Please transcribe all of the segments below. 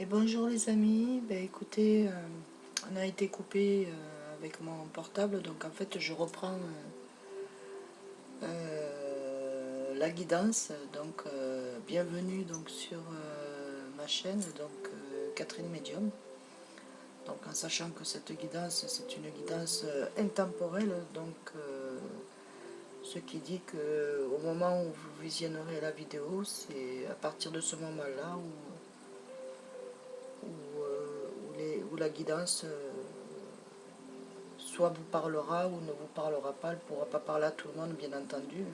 Et bonjour les amis, ben écoutez, on a été coupé avec mon portable, donc en fait je reprends la guidance, donc bienvenue donc sur ma chaîne, donc Catherine Medium, donc en sachant que cette guidance c'est une guidance intemporelle, donc ce qui dit que au moment où vous visionnerez la vidéo, c'est à partir de ce moment-là où la guidance soit vous parlera ou ne vous parlera pas. Elle ne pourra pas parler à tout le monde, bien entendu,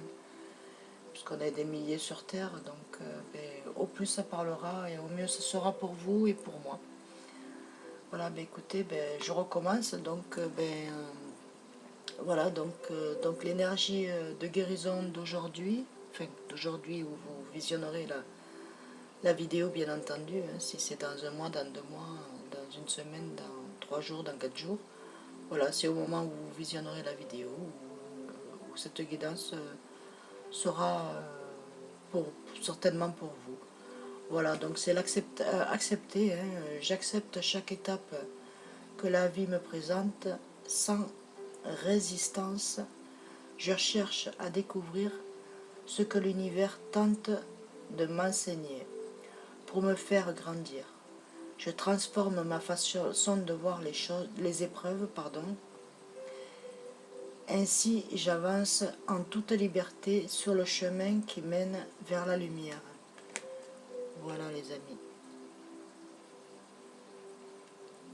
puisqu'on est des milliers sur Terre. Donc, au plus ça parlera et au mieux ce sera pour vous et pour moi. Voilà, écoutez, je recommence. Donc, voilà, donc l'énergie de guérison d'aujourd'hui, enfin d'aujourd'hui où vous visionnerez la vidéo, bien entendu, hein, si c'est dans un mois, dans 2 mois, dans une semaine, dans 3 jours, dans 4 jours. Voilà, c'est au moment où vous visionnerez la vidéo où cette guidance sera certainement pour vous. Voilà, donc c'est accepter, hein, j'accepte chaque étape que la vie me présente sans résistance. Je cherche à découvrir ce que l'univers tente de m'enseigner pour me faire grandir. Je transforme ma façon de voir les choses, les épreuves, pardon. Ainsi, j'avance en toute liberté sur le chemin qui mène vers la lumière. Voilà les amis.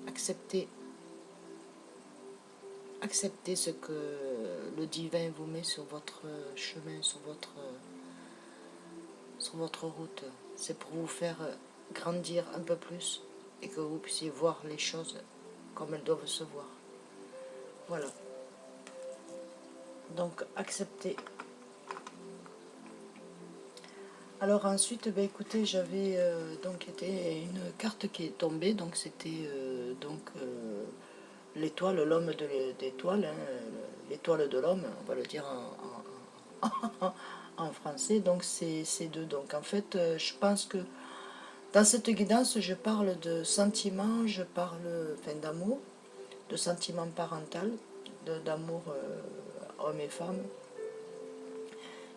Acceptez, acceptez ce que le divin vous met sur votre chemin, sur votre route. C'est pour vous faire grandir un peu plus et que vous puissiez voir les choses comme elles doivent se voir. Voilà. Donc acceptez. Alors ensuite, écoutez, j'avais donc été une carte qui est tombée, donc c'était l'étoile, l'homme de l'étoile, hein, l'étoile de l'homme, on va le dire en français, donc c'est deux. Donc en fait, je pense que dans cette guidance, je parle de sentiments, je parle enfin, d'amour, de sentiments parental, d'amour homme et femme.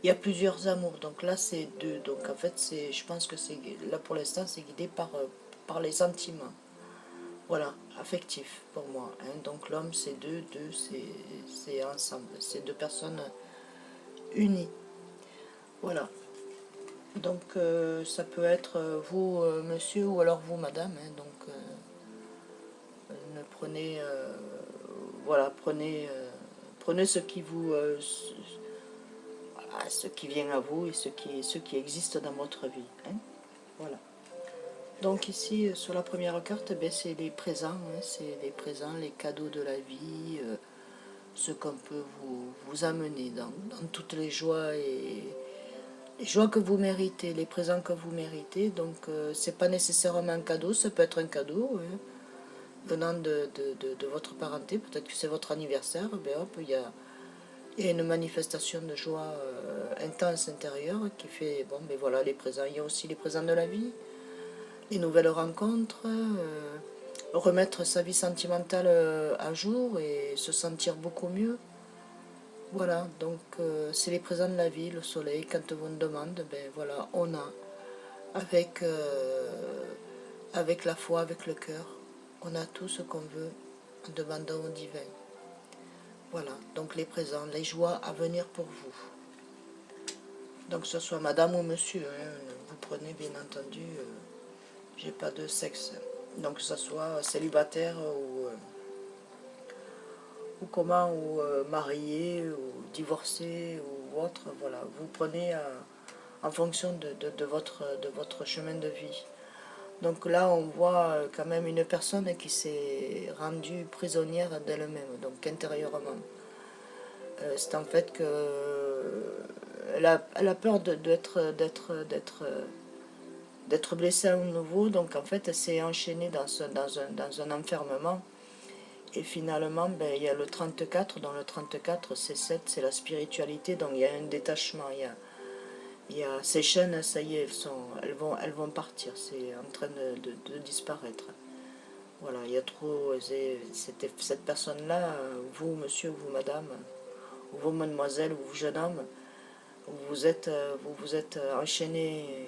Il y a plusieurs amours, donc là c'est deux. Donc en fait, je pense que c'est là pour l'instant, c'est guidé par les sentiments. Voilà, affectif pour moi. Hein. Donc l'homme c'est deux c'est ensemble, c'est deux personnes unies. Voilà. Donc ça peut être vous monsieur ou alors vous madame. Hein. Donc ne prenez voilà, prenez ce qui vous ce qui vient à vous et ce qui existe dans votre vie. Hein. Voilà. Donc ici, sur la première carte, c'est les présents, hein, c'est les présents, les cadeaux de la vie, ce qu'on peut vous amener dans toutes les joies et les joies que vous méritez, les présents que vous méritez. Donc c'est pas nécessairement un cadeau, ça peut être un cadeau hein, venant de votre parenté, peut-être que c'est votre anniversaire, hop, il y a une manifestation de joie intense intérieure qui fait, bon, voilà, les présents. Il y a aussi les présents de la vie, les nouvelles rencontres, remettre sa vie sentimentale à jour et se sentir beaucoup mieux. Voilà, donc c'est les présents de la vie, le soleil, quand on nous demande, voilà, on a, avec la foi, avec le cœur, on a tout ce qu'on veut en demandant au divin. Voilà, donc les présents, les joies à venir pour vous. Donc que ce soit madame ou monsieur, hein, vous prenez bien entendu, j'ai pas de sexe. Donc que ce soit célibataire ou marié ou divorcé ou autre, voilà, vous prenez en fonction de votre chemin de vie. Donc là on voit quand même une personne qui s'est rendue prisonnière d'elle-même, donc intérieurement. C'est en fait que elle a peur d'être blessée à nouveau, donc en fait elle s'est enchaînée dans un enfermement. Et finalement, il y a le 34, dans le 34, c'est 7, c'est la spiritualité, donc il y a un détachement, Il y a ces chaînes, ça y est, elles vont partir, c'est en train de disparaître. Voilà, il y a trop, cette personne-là, vous monsieur, vous madame, ou vous mademoiselle, ou vous jeune homme, vous vous êtes enchaîné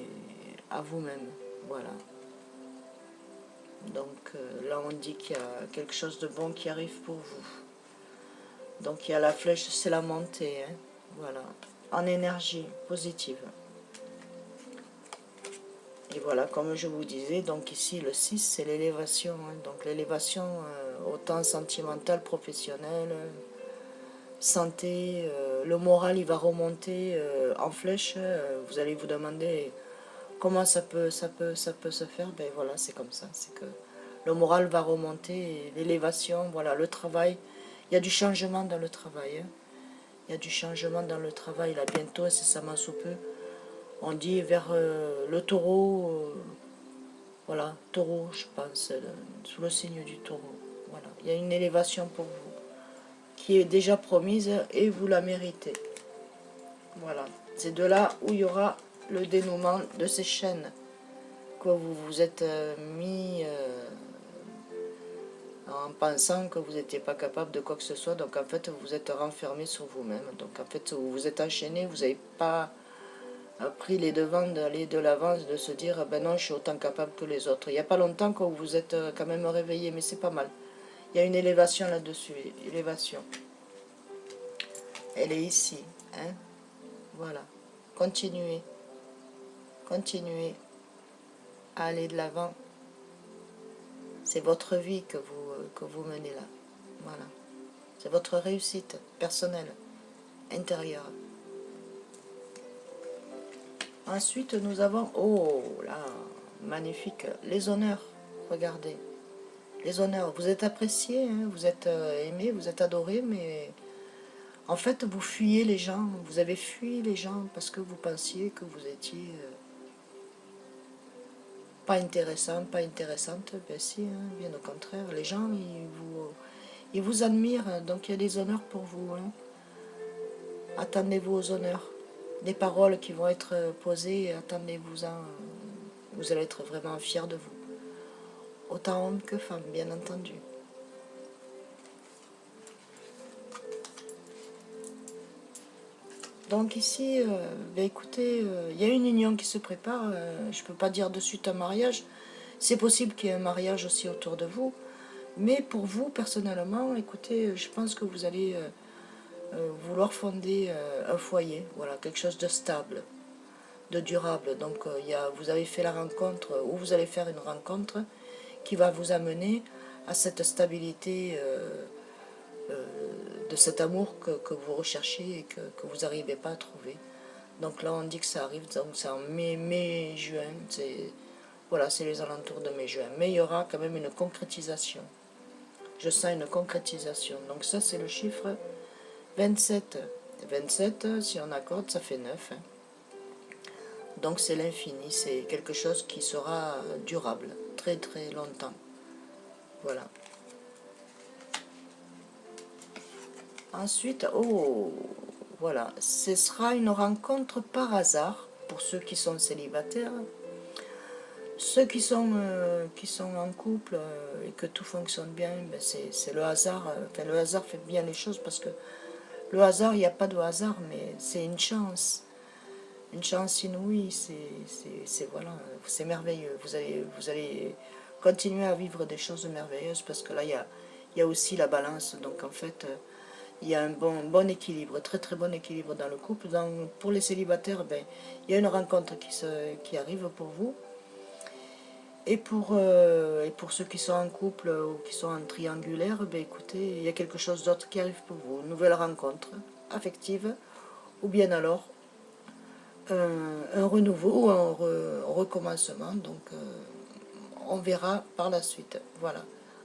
à vous-même. Voilà. Donc là on dit qu'il y a quelque chose de bon qui arrive pour vous. Donc il y a la flèche, c'est la montée, hein. Voilà, en énergie positive. Et voilà, comme je vous disais, donc ici le 6 c'est l'élévation, hein. Donc l'élévation autant sentimentale, professionnelle, santé, le moral il va remonter en flèche, vous allez vous demander comment ça peut se faire, ben voilà, c'est comme ça, c'est que le moral va remonter, l'élévation, voilà, le travail, il y a du changement dans le travail, hein. Il y a du changement dans le travail, là bientôt, incessamment sous peu, on dit vers le taureau, voilà, taureau, je pense, sous le signe du taureau, voilà, il y a une élévation pour vous, qui est déjà promise et vous la méritez, voilà, c'est de là où il y aura le dénouement de ces chaînes que vous vous êtes mis en pensant que vous n'étiez pas capable de quoi que ce soit, donc en fait vous êtes renfermé sur vous-même, donc en fait vous vous êtes enchaîné, vous n'avez pas pris les devants d'aller de l'avant, de se dire ben non je suis autant capable que les autres. Il n'y a pas longtemps que vous vous êtes quand même réveillé, mais c'est pas mal. Il y a une élévation là-dessus, élévation. Elle est ici, hein, voilà. Continuez, continuez à aller de l'avant. C'est votre vie que vous menez là, voilà. C'est votre réussite personnelle, intérieure. Ensuite, nous avons, oh là, magnifique, les honneurs. Regardez, les honneurs. Vous êtes apprécié, hein, vous êtes aimé, vous êtes adoré, mais en fait, vous fuyez les gens. Vous avez fui les gens parce que vous pensiez que vous étiez pas intéressant, pas intéressante. Ben si, hein, bien au contraire. Les gens, ils vous admirent, donc il y a des honneurs pour vous, hein. Attendez-vous aux honneurs. Des paroles qui vont être posées, attendez-vous-en. Vous allez être vraiment fiers de vous. Autant hommes que femmes, bien entendu. Donc ici, ben écoutez, il y a une union qui se prépare. Je ne peux pas dire de suite un mariage. C'est possible qu'il y ait un mariage aussi autour de vous. Mais pour vous, personnellement, écoutez, je pense que vous allez vouloir fonder un foyer. Voilà, quelque chose de stable, de durable. Donc vous avez fait la rencontre, ou vous allez faire une rencontre qui va vous amener à cette stabilité de cet amour que vous recherchez et que vous n'arrivez pas à trouver. Donc là on dit que ça arrive, donc c'est en mai, juin, voilà, c'est les alentours de mai-juin. Mais il y aura quand même une concrétisation. Je sens une concrétisation. Donc ça c'est le chiffre 27. 27, si on accorde, ça fait 9. Hein. Donc c'est l'infini, c'est quelque chose qui sera durable, très très longtemps. Voilà. Ensuite, oh, voilà, ce sera une rencontre par hasard pour ceux qui sont célibataires. Ceux qui sont en couple et que tout fonctionne bien, ben c'est le hasard. Enfin, le hasard fait bien les choses parce que le hasard, il n'y a pas de hasard, mais c'est une chance. Une chance inouïe, voilà, c'est merveilleux. Vous allez continuer à vivre des choses merveilleuses parce que là, il y a aussi la balance. Donc en fait, il y a un bon équilibre, très très bon équilibre dans le couple. Donc, pour les célibataires, ben, il y a une rencontre qui arrive pour vous. Et pour ceux qui sont en couple ou qui sont en triangulaire, ben, écoutez, il y a quelque chose d'autre qui arrive pour vous. Une nouvelle rencontre affective, ou bien alors un renouveau, un recommencement. Donc on verra par la suite. Voilà.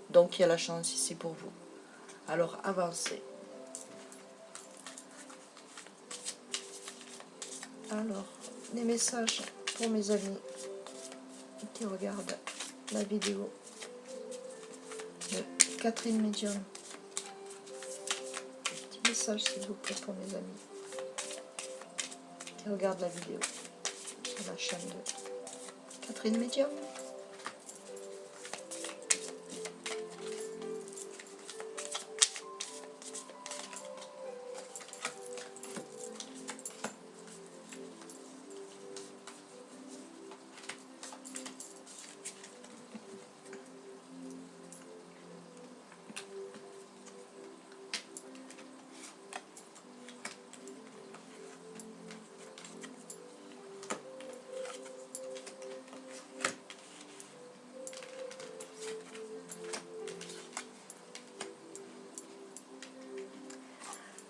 Donc il y a la chance ici pour vous. Alors avancez. Alors, des messages pour mes amis qui regardent la vidéo de Catherine Medium. Petit message s'il vous plaît pour mes amis qui regardent la vidéo. la chaîne de Catherine Médium.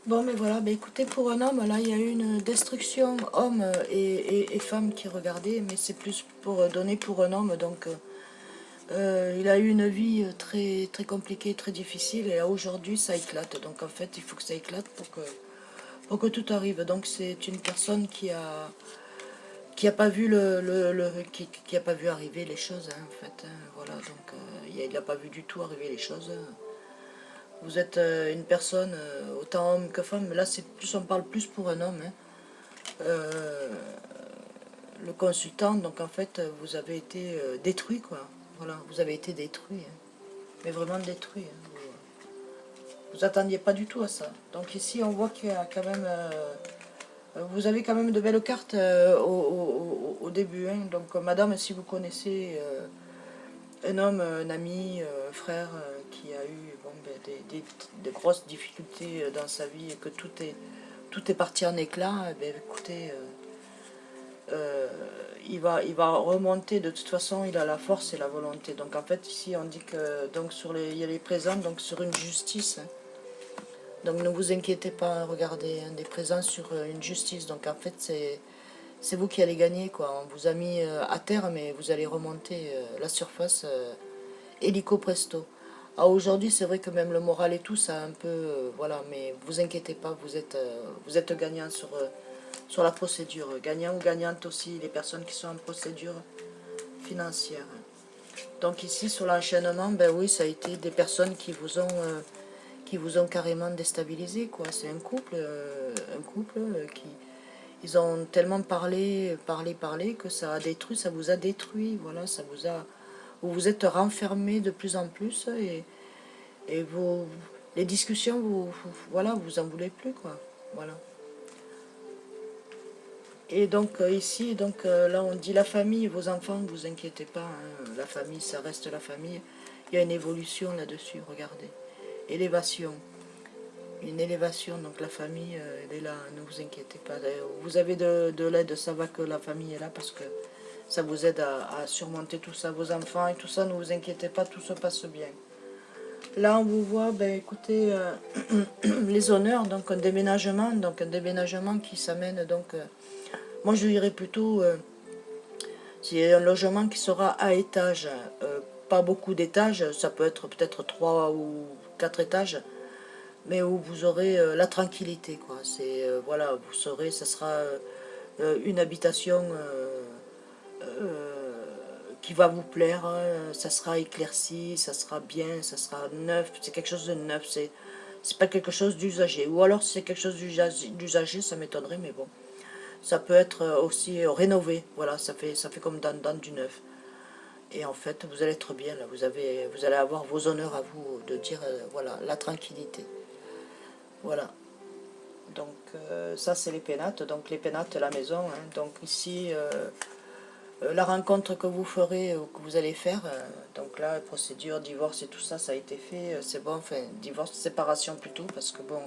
Bon, mais voilà, bah écoutez, pour un homme, là, il y a eu une destruction homme et femme qui regardaient, mais c'est plus pour donner pour un homme, donc il a eu une vie très, très compliquée, très difficile, et aujourd'hui, ça éclate. Donc en fait, il faut que ça éclate pour que tout arrive. Donc c'est une personne qui a pas vu qui a pas vu arriver les choses, hein, en fait, hein, voilà, donc il n'a pas vu du tout arriver les choses. Vous êtes une personne, autant homme que femme, mais là c'est plus, on parle plus pour un homme, hein. Euh, le consultant, donc en fait vous avez été détruit, quoi. Voilà, vous avez été détruit, hein. Mais vraiment détruit, hein. Vous attendiez pas du tout à ça. Donc ici on voit qu'il y a quand même, vous avez quand même de belles cartes au début, hein. Donc madame, si vous connaissez un homme, un ami, frère qui a eu bon, ben, des grosses difficultés dans sa vie et que tout est parti en éclat, eh ben, écoutez, il va remonter, de toute façon il a la force et la volonté. Donc en fait ici on dit que donc il y a les présents donc sur une justice, hein. Donc ne vous inquiétez pas, regardez, hein, des présents sur une justice. Donc en fait c'est vous qui allez gagner, quoi. On vous a mis à terre, mais vous allez remonter la surface hélico presto. Ah, aujourd'hui, c'est vrai que même le moral et tout, ça un peu, voilà, mais vous inquiétez pas, vous êtes gagnant sur la procédure. Gagnant ou gagnante aussi, les personnes qui sont en procédure financière. Donc ici, sur l'enchaînement, ben oui, ça a été des personnes qui vous ont carrément déstabilisé, quoi. C'est un couple qui, ils ont tellement parlé que ça a détruit, ça vous a détruit, voilà, ça vous a, vous vous êtes renfermé de plus en plus et les discussions, voilà, vous en voulez plus, quoi, voilà. Et donc ici, donc là on dit la famille, vos enfants, ne vous inquiétez pas, hein, la famille, ça reste la famille. Il y a une évolution là-dessus, regardez. Élévation. Une élévation, donc la famille, elle est là, ne vous inquiétez pas. Vous avez de l'aide, ça va que la famille est là parce que ça vous aide à surmonter tout ça, vos enfants et tout ça, ne vous inquiétez pas, tout se passe bien. Là, on vous voit, ben écoutez, les honneurs, donc un déménagement qui s'amène, donc, moi je dirais plutôt, c'est un logement qui sera à étage, pas beaucoup d'étages, ça peut être peut-être 3 ou 4 étages, mais où vous aurez la tranquillité, quoi. C'est, voilà, vous saurez, ça sera une habitation qui va vous plaire, hein, ça sera éclairci, ça sera bien, ça sera neuf, c'est quelque chose de neuf, c'est pas quelque chose d'usagé. Ou alors si c'est quelque chose d'usagé, ça m'étonnerait, mais bon. Ça peut être aussi rénové, voilà, ça fait comme dans du neuf. Et en fait, vous allez être bien, là, vous allez avoir vos honneurs à vous, de dire, voilà, la tranquillité. Voilà. Donc ça c'est les pénates, donc les pénates, la maison, hein. Donc ici, la rencontre que vous ferez ou que vous allez faire, donc là, procédure, divorce et tout ça, ça a été fait, c'est bon, enfin, divorce, séparation plutôt, parce que bon,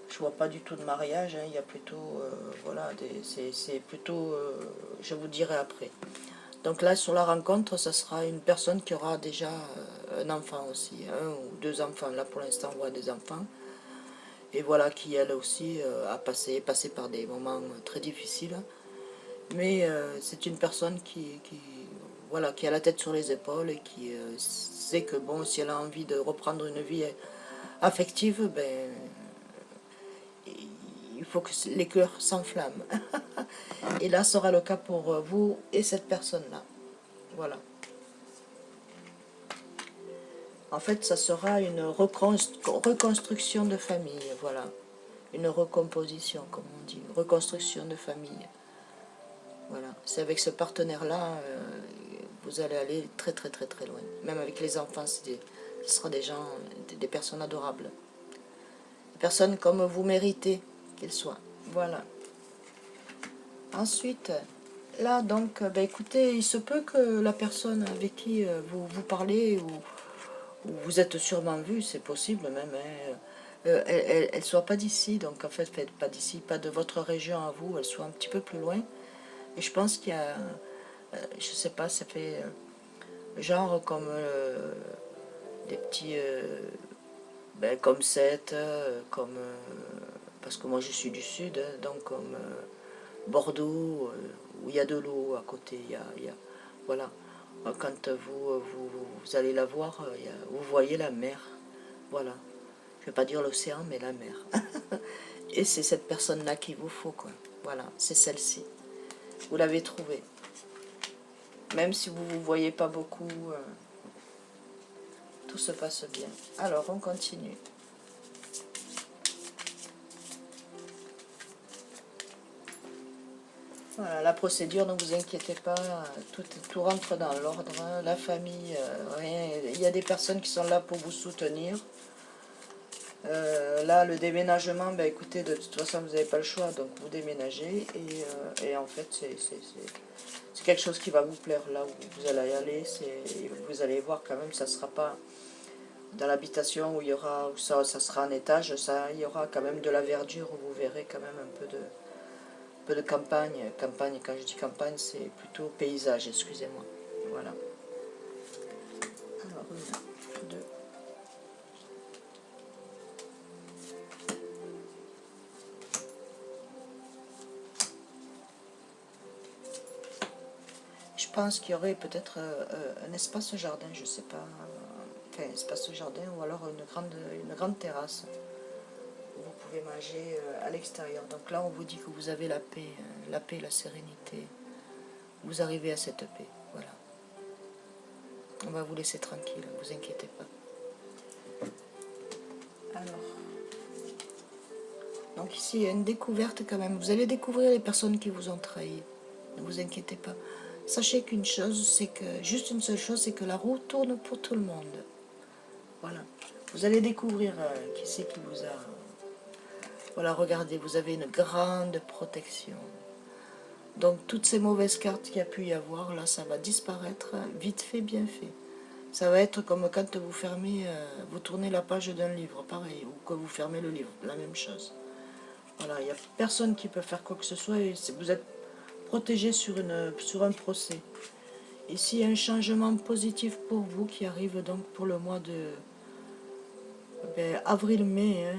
je vois pas du tout de mariage, hein, il y a plutôt, voilà, c'est plutôt, je vous dirai après. Donc là, sur la rencontre, ça sera une personne qui aura déjà un enfant aussi, un ou deux enfants, là pour l'instant on voit des enfants, et voilà, qui elle aussi a passé par des moments très difficiles. Mais c'est une personne voilà, qui a la tête sur les épaules et qui sait que bon, si elle a envie de reprendre une vie affective, ben, il faut que les cœurs s'enflamment. Et là sera le cas pour vous et cette personne-là. Voilà. En fait, ça sera une reconstruction de famille, voilà. Une recomposition, comme on dit, reconstruction de famille. Voilà, c'est avec ce partenaire-là, vous allez aller très très très très loin. Même avec les enfants, ce sera des gens, des personnes adorables. Des personnes comme vous méritez qu'ils soient. Voilà. Ensuite, là donc, ben écoutez, il se peut que la personne avec qui vous parlez ou vous êtes sûrement vu, c'est possible même, hein, elle soit pas d'ici, donc en fait, pas d'ici, pas de votre région à vous, elle soit un petit peu plus loin. Et je pense qu'il y a, je sais pas, ça fait genre comme des petits, ben, comme Sète, comme, parce que moi je suis du sud, hein, donc comme Bordeaux, où il y a de l'eau à côté, voilà. Quand vous allez la voir, vous voyez la mer, voilà. Je ne vais pas dire l'océan, mais la mer. Et c'est cette personne-là qu'il vous faut, quoi. Voilà, c'est celle-ci. Vous l'avez trouvée. Même si vous ne vous voyez pas beaucoup, tout se passe bien. Alors, on continue. Voilà, la procédure, ne vous inquiétez pas, tout rentre dans l'ordre. Hein. La famille, rien. Il y a des personnes qui sont là pour vous soutenir. Là, le déménagement, ben, écoutez, de toute façon, vous n'avez pas le choix, donc vous déménagez. Et en fait, c'est quelque chose qui va vous plaire là où vous allez aller. Vous allez voir quand même, ça ne sera pas dans l'habitation où il y aura, où ça sera un étage, il y aura quand même de la verdure où vous verrez quand même un peu de campagne. Campagne, quand je dis campagne, c'est plutôt paysage, excusez-moi. Voilà. Alors, une, deux. Je pense qu'il y aurait peut-être un espace jardin, je ne sais pas, enfin espace jardin ou alors une grande terrasse où vous pouvez manger à l'extérieur. Donc là, on vous dit que vous avez la paix, la sérénité. Vous arrivez à cette paix, voilà. On va vous laisser tranquille, ne vous inquiétez pas. Alors, donc ici, il y a une découverte quand même. Vous allez découvrir les personnes qui vous ont trahi. Ne vous inquiétez pas. Sachez qu'une chose, c'est que, juste une seule chose, c'est que la roue tourne pour tout le monde. Voilà. Vous allez découvrir qui c'est qui vous a... Voilà, regardez, vous avez une grande protection. Donc, toutes ces mauvaises cartes qu'il y a pu y avoir, là, ça va disparaître vite fait, bien fait. Ça va être comme quand vous fermez, vous tournez la page d'un livre, pareil, ou que vous fermez le livre, la même chose. Voilà, il n'y a personne qui peut faire quoi que ce soit et vous êtes protégé sur un procès. Ici, il y a un changement positif pour vous qui arrive donc pour le mois de avril-mai. Hein,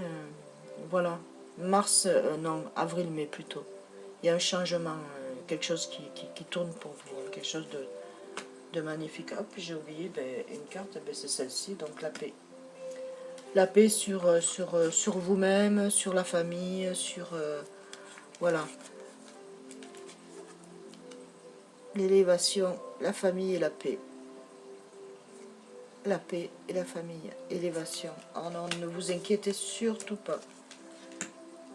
voilà, mars, non, avril-mai plutôt. Il y a un changement, quelque chose qui tourne pour vous, quelque chose de magnifique. Hop, j'ai oublié une carte, c'est celle-ci, donc la paix. La paix sur vous-même, sur la famille, sur... voilà. L'élévation, la famille et la paix. La paix et la famille, élévation. Oh non, ne vous inquiétez surtout pas.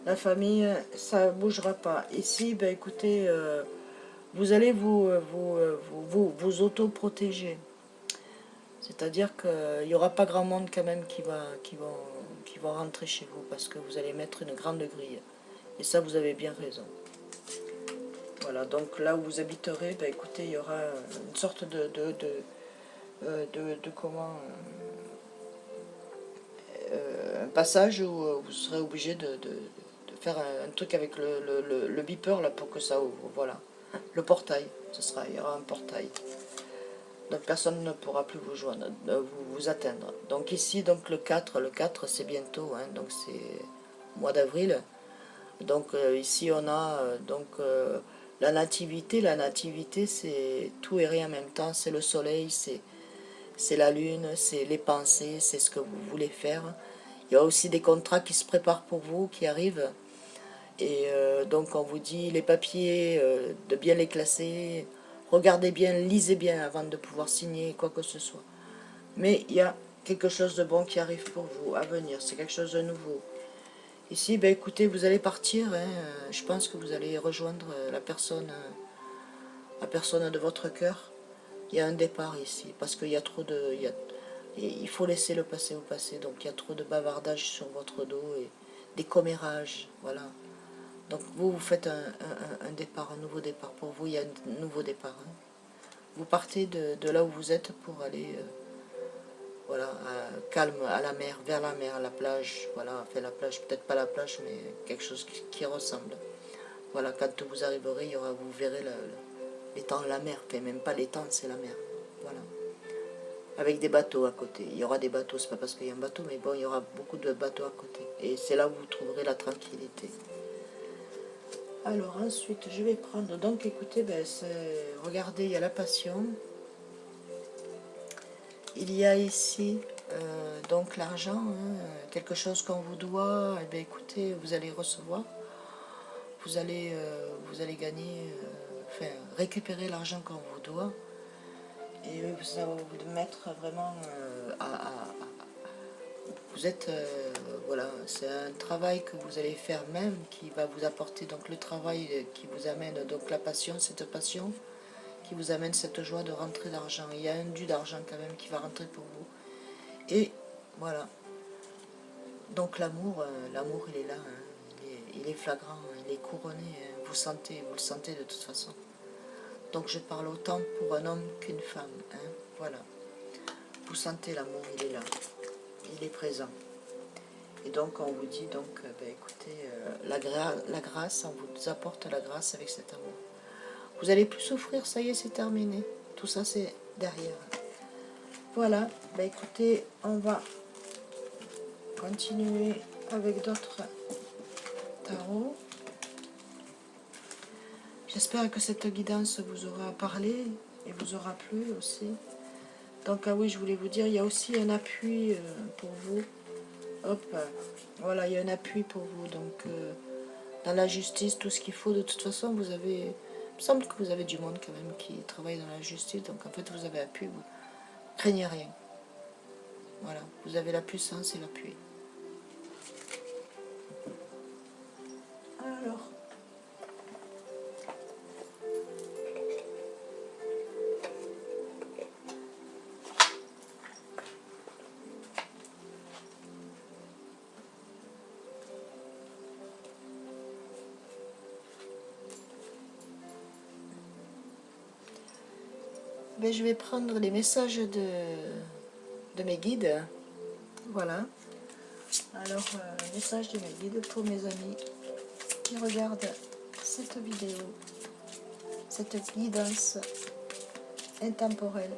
La famille, ça ne bougera pas. Ici, ben écoutez, vous allez vous auto-protéger. C'est-à-dire qu'il n'y aura pas grand monde quand même qui va rentrer chez vous parce que vous allez mettre une grande grille. Et ça, vous avez bien raison. Voilà, donc là où vous habiterez, ben écoutez, il y aura une sorte comment... un passage où vous serez obligé de faire un truc avec le beeper là pour que ça ouvre. Voilà. Le portail, il y aura un portail. Donc personne ne pourra plus vous joindre, vous atteindre. Donc ici, donc le 4 c'est bientôt, hein, donc c'est mois d'avril. Donc ici on a la nativité c'est tout et rien en même temps, c'est le soleil, c'est la lune, c'est les pensées, c'est ce que vous voulez faire. Il y a aussi des contrats qui se préparent pour vous, qui arrivent. Et donc on vous dit les papiers, de bien les classer. Regardez bien, lisez bien avant de pouvoir signer quoi que ce soit. Mais il y a quelque chose de bon qui arrive pour vous à venir. C'est quelque chose de nouveau. Ici, ben écoutez, vous allez partir. Hein, je pense que vous allez rejoindre la personne la personne de votre cœur, il y a un départ ici, parce qu'il y a trop de... il faut laisser le passé au passé, donc il y a trop de bavardage sur votre dos et des commérages, voilà. Donc vous faites un départ, un nouveau départ. Pour vous, il y a un nouveau départ. Hein. Vous partez de là où vous êtes pour aller, voilà, calme, à la mer, vers la mer, à la plage. Voilà, enfin la plage, peut-être pas la plage, mais quelque chose qui ressemble. Voilà, quand vous arriverez, vous verrez l'étang, la mer. Enfin, même pas l'étang, c'est la mer. Voilà. Avec des bateaux à côté. Il y aura des bateaux, c'est pas parce qu'il y a un bateau, mais bon, il y aura beaucoup de bateaux à côté. Et c'est là où vous trouverez la tranquillité. Alors ensuite, je vais prendre, donc écoutez, regardez, il y a la passion. Il y a ici, donc l'argent, hein, quelque chose qu'on vous doit, et bien écoutez, vous allez recevoir. Vous allez gagner, enfin, récupérer l'argent qu'on vous doit. Et ça va vous mettre vraiment vous êtes, voilà, c'est un travail que vous allez faire même qui va vous apporter donc le travail qui vous amène donc la passion, cette passion qui vous amène cette joie de rentrer d'argent. Il y a un dû d'argent quand même qui va rentrer pour vous. Et voilà. Donc l'amour, l'amour il est là, hein. Il est flagrant, il est couronné, hein. Vous le sentez de toute façon. Donc je parle autant pour un homme qu'une femme, hein. Voilà. Vous sentez l'amour, il est là, il est présent. Et donc on vous dit, donc, écoutez, la grâce, on vous apporte la grâce avec cet amour. Vous n'allez plus souffrir, ça y est, c'est terminé. Tout ça, c'est derrière. Voilà, écoutez, on va continuer avec d'autres tarots. J'espère que cette guidance vous aura parlé et vous aura plu aussi. Donc, ah oui, je voulais vous dire, il y a aussi un appui pour vous. Hop, voilà, il y a un appui pour vous. Donc, dans la justice, tout ce qu'il faut, de toute façon, vous avez... Il me semble que vous avez du monde quand même qui travaille dans la justice. Donc, en fait, vous avez appui, vous craignez rien. Voilà, vous avez la puissance et l'appui. Alors... je vais prendre les messages de mes guides. Voilà. Alors, message de mes guides pour mes amis qui regardent cette vidéo, cette guidance intemporelle.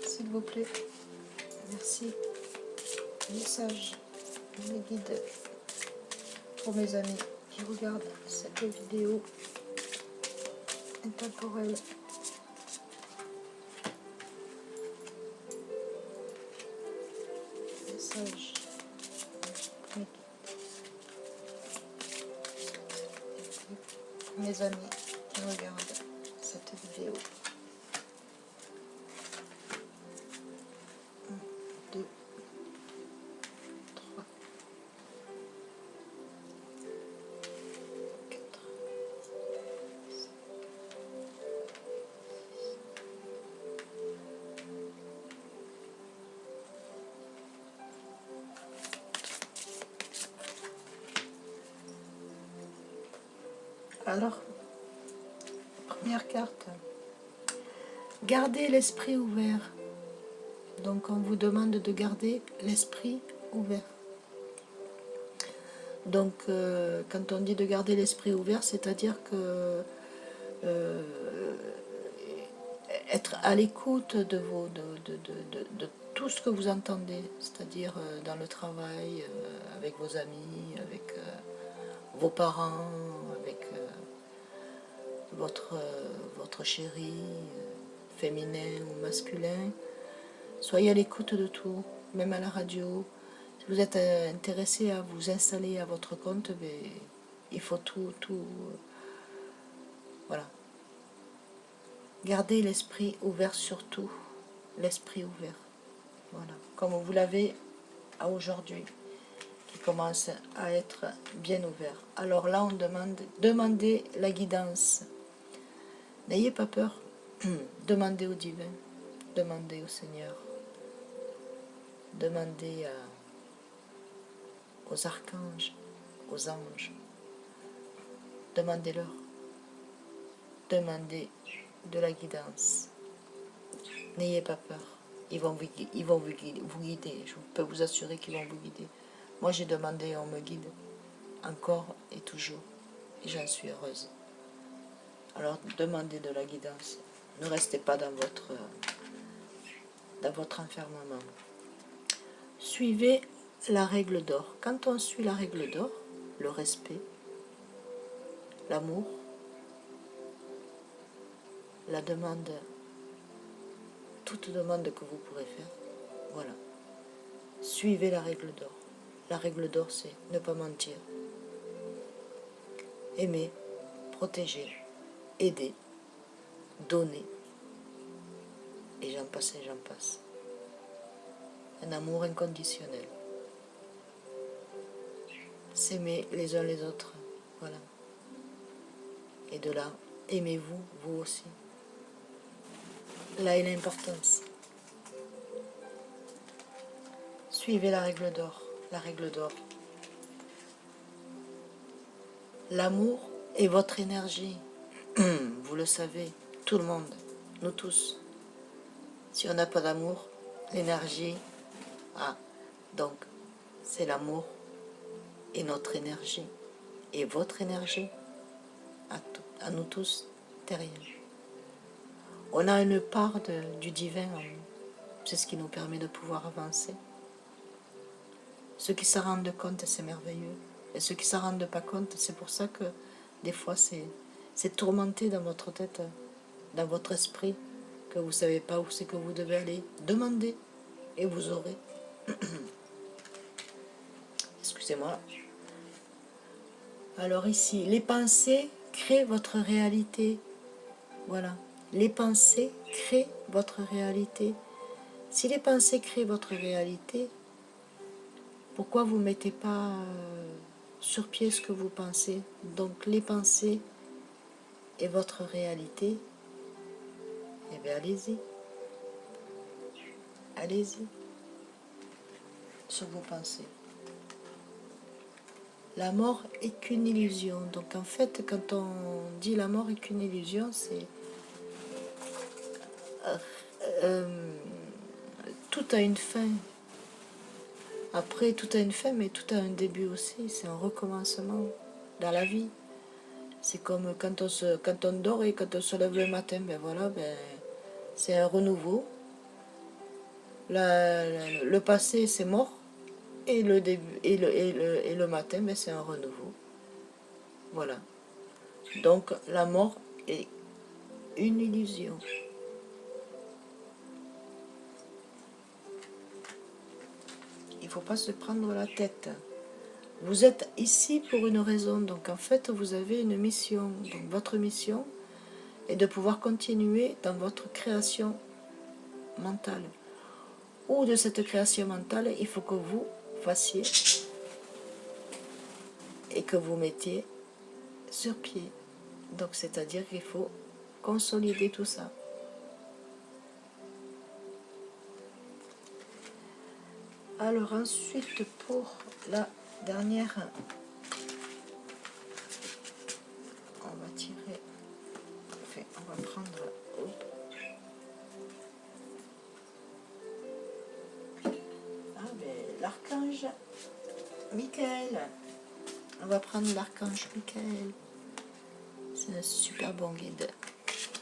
S'il vous plaît, merci. Message de mes guides pour mes amis qui regardent cette vidéo intemporelle. Message mes amis qui regardent cette vidéo. 1, 2, 3, 4, 5. Alors, première carte, gardez l'esprit ouvert. Donc on vous demande de garder l'esprit ouvert. Donc quand on dit de garder l'esprit ouvert, c'est-à-dire que être à l'écoute de tout ce que vous entendez, c'est-à-dire dans le travail, avec vos amis, avec vos parents, avec votre chéri, féminin ou masculin. Soyez à l'écoute de tout, même à la radio. Si vous êtes intéressé à vous installer à votre compte, il faut tout, voilà. Gardez l'esprit ouvert surtout, l'esprit ouvert. Voilà, comme vous l'avez à aujourd'hui, commence à être bien ouvert. Alors là, on demandez la guidance. N'ayez pas peur. Demandez au divin, demandez au Seigneur, demandez aux archanges, aux anges. Demandez-leur. Demandez de la guidance. N'ayez pas peur. Ils vont vous guider. Je peux vous assurer qu'ils vont vous guider. Moi, j'ai demandé et on me guide. Encore et toujours. Et j'en suis heureuse. Alors, demandez de la guidance. Ne restez pas dans votre enfermement. Suivez la règle d'or. Quand on suit la règle d'or, le respect, l'amour, la demande, toute demande que vous pourrez faire, voilà. Suivez la règle d'or. La règle d'or, c'est ne pas mentir, aimer, protéger, aider, donner, et j'en passe et j'en passe. Un amour inconditionnel. S'aimer les uns les autres, voilà. Et de là, aimez-vous, vous aussi. Là est l'importance. Suivez la règle d'or. La règle d'or. L'amour est votre énergie. Vous le savez, tout le monde, nous tous. Si on n'a pas d'amour, l'énergie, donc c'est l'amour et notre énergie. Et votre énergie, à nous tous, derrière. On a une part du divin en nous. C'est ce qui nous permet de pouvoir avancer. Ceux qui s'en rendent compte, c'est merveilleux. Et ceux qui ne s'en rendent pas compte, c'est pour ça que des fois c'est tourmenté dans votre tête, dans votre esprit, que vous ne savez pas où c'est que vous devez aller. Demandez et vous aurez. Excusez-moi. Alors ici, les pensées créent votre réalité. Voilà. Les pensées créent votre réalité. Si les pensées créent votre réalité, pourquoi vous ne mettez pas sur pied ce que vous pensez? Donc les pensées et votre réalité, eh bien allez-y. Allez-y sur vos pensées. La mort est qu'une illusion. Donc en fait, quand on dit la mort est qu'une illusion, c'est tout a une fin. Après, tout a une fin, mais tout a un début aussi. C'est un recommencement dans la vie. C'est comme quand on dort et quand on se lève le matin, ben voilà, c'est un renouveau. Le passé, c'est mort. Et le début et le matin, ben, c'est un renouveau. Voilà. Donc la mort est une illusion. Il ne faut pas se prendre la tête. Vous êtes ici pour une raison. Donc en fait, vous avez une mission. Donc votre mission est de pouvoir continuer dans votre création mentale. Ou de cette création mentale, il faut que vous fassiez et que vous mettiez sur pied. Donc c'est-à-dire qu'il faut consolider tout ça. Alors ensuite, pour la dernière, on va tirer, enfin, on va prendre l'archange Michael. On va prendre l'archange Michael. C'est un super bon guide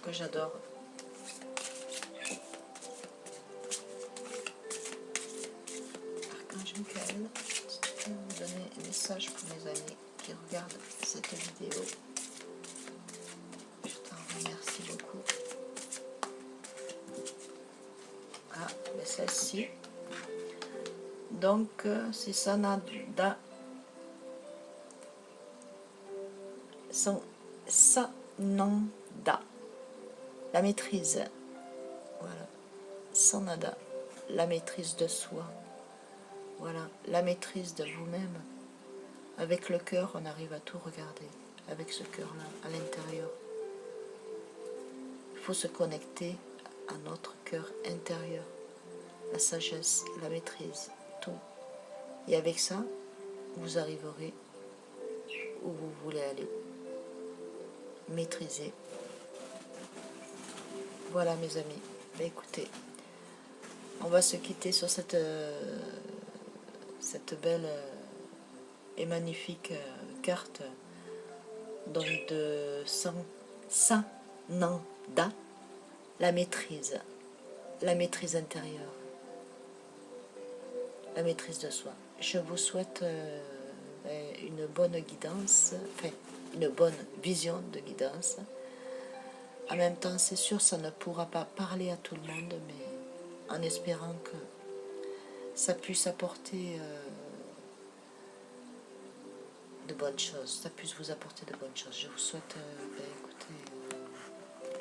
que j'adore. Archange Michael, je vais vous donner un message pour mes amis qui regardent cette vidéo. Je t'en remercie beaucoup. Ah, mais celle-ci. Donc, c'est Sananda. Sananda. La maîtrise. Voilà. Sananda. La maîtrise de soi. Voilà. La maîtrise de vous-même. Avec le cœur, on arrive à tout regarder. Avec ce cœur-là, à l'intérieur. Il faut se connecter à notre cœur intérieur. La sagesse, la maîtrise, tout. Et avec ça, vous arriverez où vous voulez aller. Maîtriser. Voilà mes amis. Ben, écoutez, on va se quitter sur cette belle et magnifique carte donc de Sananda, la maîtrise intérieure, la maîtrise de soi. Je vous souhaite une bonne guidance, enfin une bonne vision de guidance. En même temps, c'est sûr, ça ne pourra pas parler à tout le monde, mais en espérant que ça puisse apporter de bonnes choses, ça puisse vous apporter de bonnes choses. Je vous souhaite, écoutez,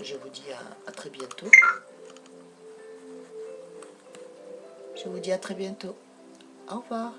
je vous dis à très bientôt. Je vous dis à très bientôt. Au revoir.